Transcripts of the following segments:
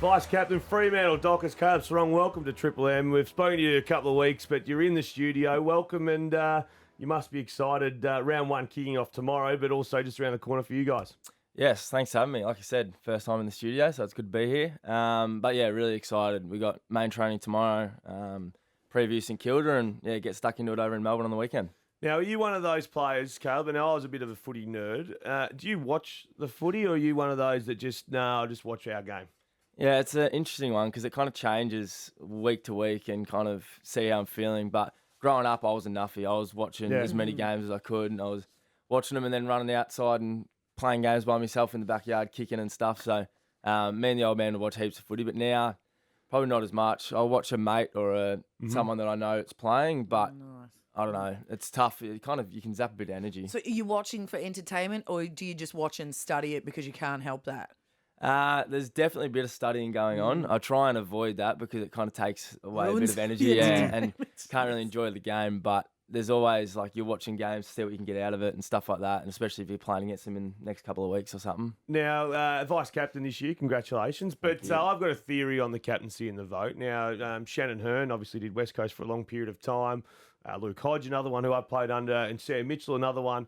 Vice Captain Fremantle Dockers, Caleb Serong, welcome to Triple M. We've spoken to you a couple of weeks, but you're in the studio. Welcome, and you must be excited. Round one kicking off tomorrow, but also just around the corner for you guys. Yes, thanks for having me. Like I said, first time in the studio, so it's good to be here. But yeah, really excited. We got main training tomorrow, preview St Kilda, and yeah, get stuck into it over in Melbourne on the weekend. Now, are you one of those players, Caleb? And I was a bit of a footy nerd. Do you watch the footy, or are you one of those that I'll just watch our game? Yeah, it's an interesting one because it kind of changes week to week and kind of see how I'm feeling. But growing up, I was a nuffy. I was watching as many games as I could, and I was watching them and then running outside and playing games by myself in the backyard, kicking and stuff. So me and the old man would watch heaps of footy, but now probably not as much. I'll watch a mate or someone that I know that's playing, but I don't know. It's tough. You can zap a bit of energy. So are you watching for entertainment, or do you just watch and study it because you can't help that? There's definitely a bit of studying going on. I try and avoid that because it kind of takes away a bit of energy, and can't really enjoy the game. But there's always, like, you're watching games to see what you can get out of it and stuff like that, and especially if you're playing against them in the next couple of weeks or something. Now, vice captain this year, congratulations. But I've got a theory on the captaincy and the vote. Now, Shannon Hearn obviously did West Coast for a long period of time. Luke Hodge, another one who I played under, and Sam Mitchell, another one.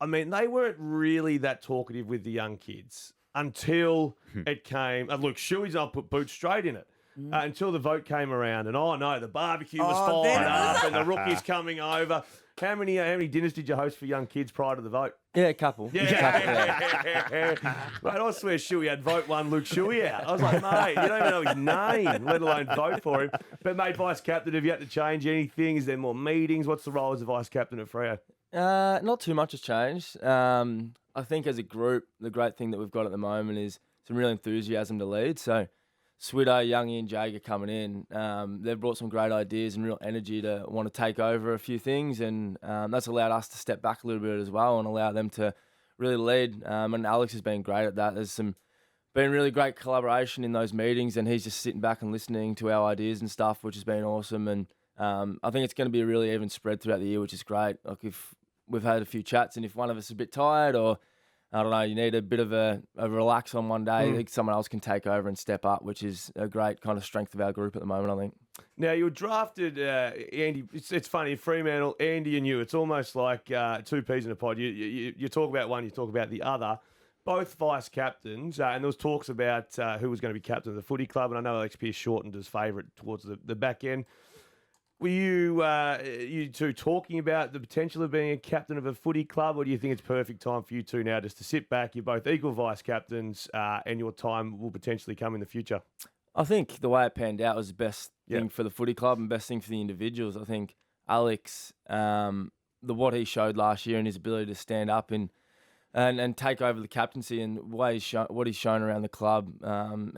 I mean, they weren't really that talkative with the young kids until it came. Luke Shuey's, I'll put boots straight in it. Until the vote came around, and the barbecue was fired up, and the rookies coming over. How many dinners did you host for young kids prior to the vote? Yeah, a couple. Yeah. Mate, I swear Shuey had vote one Luke Shuey out. I was like, mate, you don't even know his name, let alone vote for him. But, mate, vice captain, have you had to change anything? Is there more meetings? What's the role as a vice captain at Freo? Not too much has changed. I think as a group, the great thing that we've got at the moment is some real enthusiasm to lead. So Swiddo, Youngie and Jaeger coming in, they've brought some great ideas and real energy to want to take over a few things, and that's allowed us to step back a little bit as well and allow them to really lead. And Alex has been great at that. There's been really great collaboration in those meetings, and he's just sitting back and listening to our ideas and stuff, which has been awesome. And I think it's going to be a really even spread throughout the year, which is great. Like, if we've had a few chats, and if one of us is a bit tired, or I don't know, you need a bit of a relax on one day, I think someone else can take over and step up, which is a great kind of strength of our group at the moment, I think. Now, you were drafted, Andy, it's funny, Fremantle, Andy and you, it's almost like two peas in a pod. You talk about one, you talk about the other. Both vice captains, and there was talks about who was going to be captain of the footy club, and I know Alex Pearce shortened his favourite towards the back end. Were you two talking about the potential of being a captain of a footy club, or do you think it's perfect time for you two now just to sit back? You're both equal vice captains, and your time will potentially come in the future. I think the way it panned out was the best thing for the footy club and best thing for the individuals. I think Alex, what he showed last year and his ability to stand up and take over the captaincy and what he's shown around the club,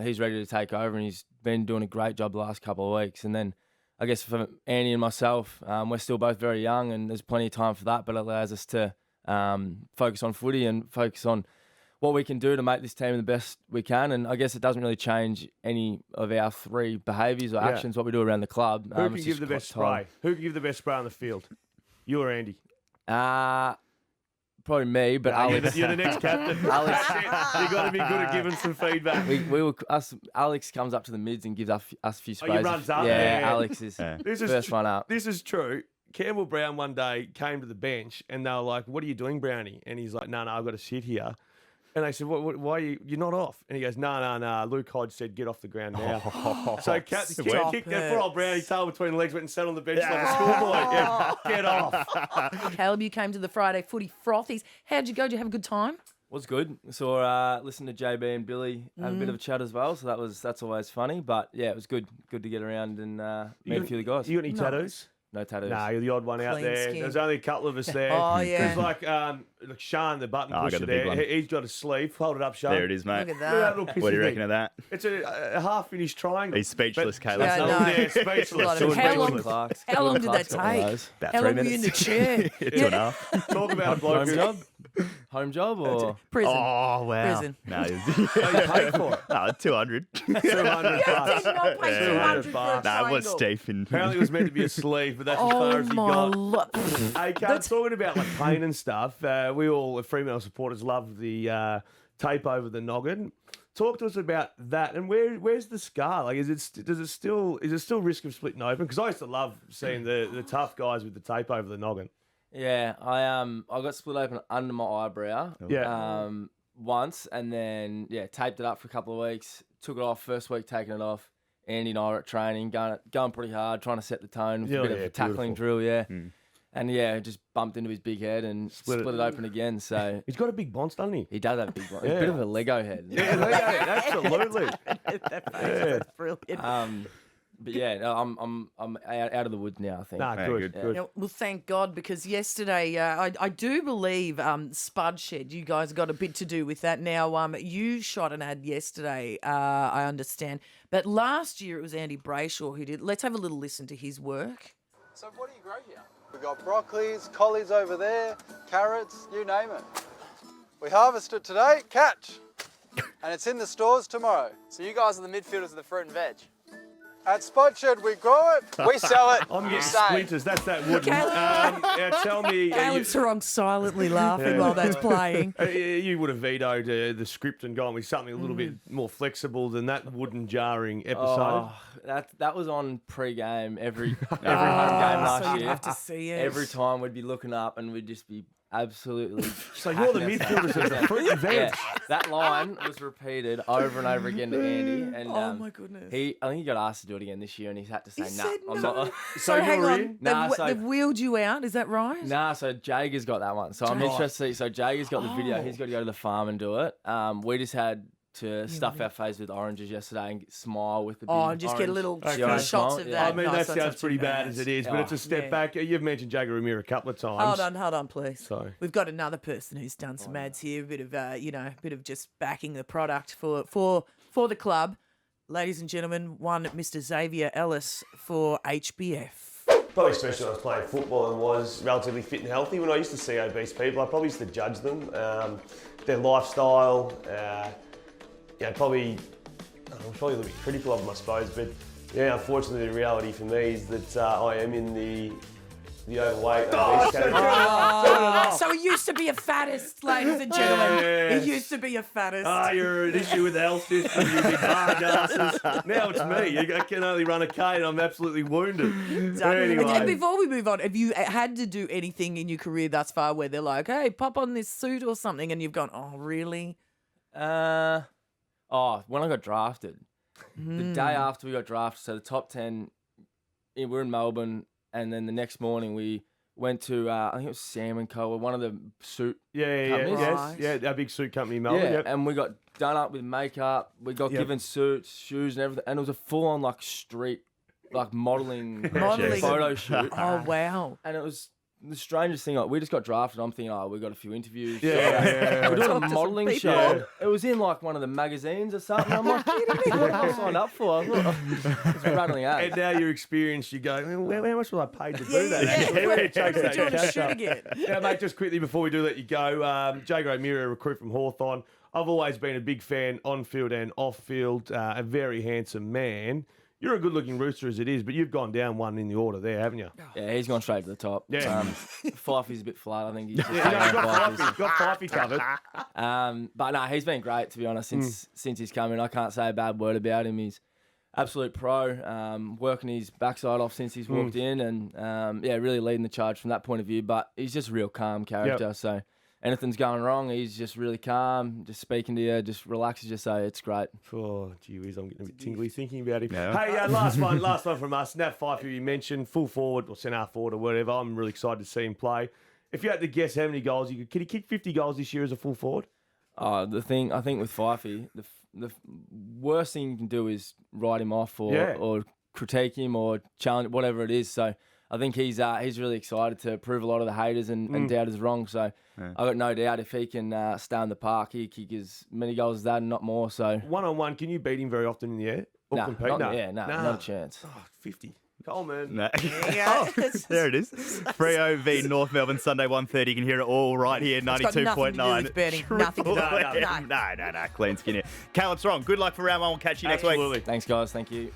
he's ready to take over, and he's been doing a great job the last couple of weeks. And then I guess for Andy and myself, we're still both very young, and there's plenty of time for that, but it allows us to focus on footy and focus on what we can do to make this team the best we can. And I guess it doesn't really change any of our three behaviours or actions, what we do around the club. Who can give the best spray? Who can give the best spray on the field? You or Andy? Probably me, but Alex. You're the next captain. Alex, you've got to be good at giving some feedback. Alex comes up to the mids and gives us a few sprays. He runs up. Yeah, Alex is first one up. This is true. Campbell Brown one day came to the bench, and they were like, "What are you doing, Brownie?" And he's like, "No, I've got to sit here." And they said, why are you're not off? And he goes, no. Luke Hodge said, get off the ground now. So Captain kicked that poor old Brownie, tail between the legs, went and sat on the bench like a schoolboy. Yeah, get off. Caleb, you came to the Friday footy frothies. How'd you go? Did you have a good time? Was good. So listened to JB and Billy have a bit of a chat as well. So that's always funny. But yeah, it was good. Good to get around and meet a few of the guys. You got any tattoos? No tattoos. No, you're the odd one out there. Skin. There's only a couple of us there. Oh, yeah. There's like Sean, the button pusher there. He's got a sleeve. Hold it up, Sean. There it is, mate. Look at that. What do you reckon of that? It's a half-finished triangle. He's speechless, Caleb. Yeah, no. Yeah, speechless. How long did that take? About How 3 long were minutes. you in the chair? 2.5. Talk about a bloke. Home job or Prison. Oh, wow. Prison. No, You paid for it. no, 200. 200 Did bucks. not pay 200 for a No, it was triangle. Stephen. Apparently it was meant to be a sleeve, but that's as far Oh as he my got. lord. Hey, Kat, talking about like pain and stuff, we all, Fremantle supporters, love the tape over the noggin. Talk to us about that, and where's the scar? Like, is it still risk of splitting open? Because I used to love seeing the tough guys with the tape over the noggin. Yeah, I got split open under my eyebrow. Yeah. Once, and then taped it up for a couple of weeks. Took it off first week, taking it off. Andy and I were at training, going pretty hard, trying to set the tone with a bit of a tackling drill. And just bumped into his big head and split it open again. So He's got a big bonce, doesn't he? he does have a big one. A bit of a Lego head. Yeah, absolutely. That's brilliant. But I'm out of the woods now, I think. Nah, good. Yeah, well, thank God, because yesterday, I do believe Spudshed, you guys got a bit to do with that. Now, you shot an ad yesterday, I understand. But last year it was Andy Brayshaw who did. Let's have a little listen to his work. So what do you grow here? We've got broccolis, collies over there, carrots, you name it. We harvest it today, catch. And it's in the stores tomorrow. So you guys are the midfielders of the fruit and veg? At Spudshed, we grow it. We sell it. I'm getting Same. splinters. That's that wooden. Tell me, Caleb Serong silently laughing while that's playing. you would have vetoed the script and gone with something a little bit more flexible than that wooden jarring episode. That was on pre-game every home game last so year. you'd have to see it. Every time we'd be looking up and we'd just be absolutely. So you're the midfielders of the fruit and veg. That line was repeated over and over again to Andy, and Oh, my goodness. I think he got asked to do it again this year, and he's had to say He nah. said I'm no. not. So hang you're on, in? Nah, they've wheeled you out, is that right? Nah, so Jaeger's got that one. So I'm interested to see. So Jaeger's got the video. He's got to go to the farm and do it. We just had to stuff our face with oranges yesterday and smile with the big And just get a orange- little the few orange shots smile. of Yeah. that. I mean, No, that so it's sounds not pretty too bad as it is, but it's a step yeah. back. You've mentioned Jaeger O'Meara a couple of times. Hold on, please. So We've got another person who's done some ads here, a bit of a bit of just backing the product for the club. Ladies and gentlemen, one Mr. Xavier Ellis for HBF. probably especially when I was playing football and was relatively fit and healthy. When I used to see obese people, I probably used to judge them, their lifestyle. Probably a little bit critical of them, I suppose. But yeah, unfortunately, the reality for me is that I am in the overweight obese category. So he used to be a fattest, ladies and gentlemen. Yes. He used to be a fattest. You're an issue with the health system, you big hard asses. Now it's me. I can only run a K and I'm absolutely wounded. And Anyway. before we move on, have you had to do anything in your career thus far where they're like, hey, pop on this suit or something, and you've gone, oh, really? When I got drafted, the day after we got drafted, so the top 10, we're in Melbourne, and then the next morning we went to, I think it was Sam & Co, one of the suit companies. Right. Our big suit company in Melbourne. Yeah, Yep. and we got done up with makeup. We got given suits, shoes, and everything, and it was a full-on street modeling photo shoot. Oh, wow. And it was the strangest thing. We just got drafted. I'm thinking, we got a few interviews. Yeah. We're doing Talk a to some modeling people. show. It was in one of the magazines or something. I'm like, what have I signed up for? I thought, it's rattling out. And now you're experienced, you go, how much will I pay to do that? Actually? We're Chase that doing a cash shoot up. again. Now, mate, just quickly before we do let you go, Jaeger O'Meara, a recruit from Hawthorn. I've always been a big fan on field and off field. A very handsome man. You're a good-looking rooster as it is, but you've gone down one in the order there, haven't you? Yeah, he's gone straight to the top. Yeah. Fyfe's a bit flat. I think he's just Got Fyfe covered. But no, he's been great, to be honest, since he's come in. I can't say a bad word about him. He's absolute pro, working his backside off since he's walked in, and really leading the charge from that point of view. But he's just a real calm character, so anything's going wrong, he's just really calm, just speaking to you, just relaxes you, so it's great. Oh, gee whiz, I'm getting a bit tingly thinking about him. Yeah. Hey, last one from us. Nat Fyfe, who you mentioned, full forward or centre forward or whatever. I'm really excited to see him play. If you had to guess how many goals can he kick 50 goals this year as a full forward? The thing, I think with Fyfe, the worst thing you can do is write him off or critique him or challenge, whatever it is. So I think he's really excited to prove a lot of the haters and doubters wrong. So I've got no doubt if he can stay in the park, he'll kick as many goals as that and not more. So One-on-one, can you beat him very often in the air? Or compete? not a chance. Oh, 50. Coleman. No. Yeah. There it is. Freo v North Melbourne, Sunday 1:30. You can hear it all right here, It's got nothing to do 92.9. with betting. Nothing to do with No. Clean skin here. Caleb Serong, good luck for round one. We'll catch you next week. Absolutely. Thanks, guys. Thank you.